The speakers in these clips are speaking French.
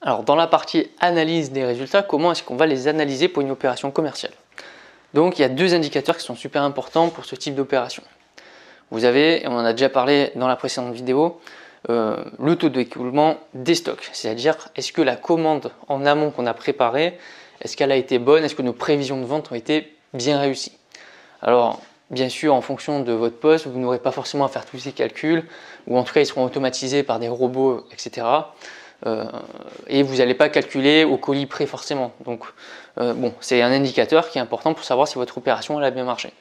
Alors dans la partie analyse des résultats, comment est-ce qu'on va les analyser pour une opération commerciale? Donc il y a deux indicateurs qui sont super importants pour ce type d'opération. Vous avez, et on en a déjà parlé dans la précédente vidéo, le taux d'écoulement des stocks. C'est-à-dire, est-ce que la commande en amont qu'on a préparée, est-ce qu'elle a été bonne? Est-ce que nos prévisions de vente ont été bien réussies? Alors, bien sûr, en fonction de votre poste, vous n'aurez pas forcément à faire tous ces calculs, ou en tout cas, ils seront automatisés par des robots, etc. Et vous n'allez pas calculer au colis près forcément. Donc, bon, c'est un indicateur qui est important pour savoir si votre opération elle a bien marché.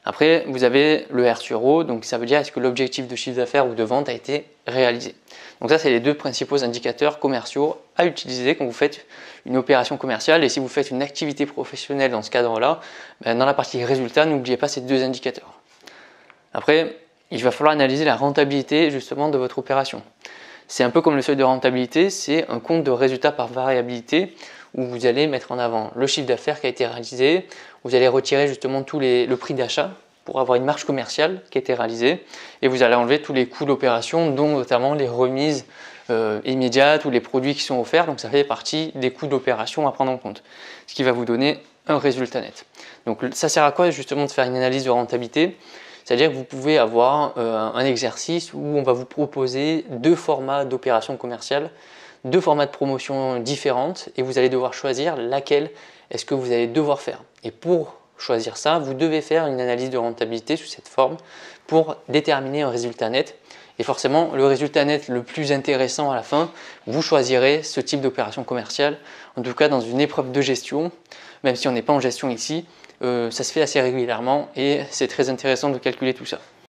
Après, vous avez le R sur O, donc ça veut dire est-ce que l'objectif de chiffre d'affaires ou de vente a été réalisé. Donc ça, c'est les deux principaux indicateurs commerciaux à utiliser quand vous faites une opération commerciale. Et si vous faites une activité professionnelle dans ce cadre-là, dans la partie résultats, n'oubliez pas ces deux indicateurs. Après, il va falloir analyser la rentabilité justement de votre opération. C'est un peu comme le seuil de rentabilité, c'est un compte de résultats par variabilité où vous allez mettre en avant le chiffre d'affaires qui a été réalisé, vous allez retirer justement le prix d'achat pour avoir une marge commerciale qui a été réalisée et vous allez enlever tous les coûts d'opération, dont notamment les remises immédiates ou les produits qui sont offerts. Donc ça fait partie des coûts d'opération à prendre en compte, ce qui va vous donner un résultat net. Donc ça sert à quoi justement de faire une analyse de rentabilité? C'est-à-dire que vous pouvez avoir un exercice où on va vous proposer deux formats d'opérations commerciales, deux formats de promotion différentes et vous allez devoir choisir laquelle est-ce que vous allez devoir faire. Et pour choisir ça, vous devez faire une analyse de rentabilité sous cette forme pour déterminer un résultat net. Et forcément, le résultat net le plus intéressant à la fin, vous choisirez ce type d'opération commerciale. En tout cas, dans une épreuve de gestion, même si on n'est pas en gestion ici, ça se fait assez régulièrement et c'est très intéressant de calculer tout ça.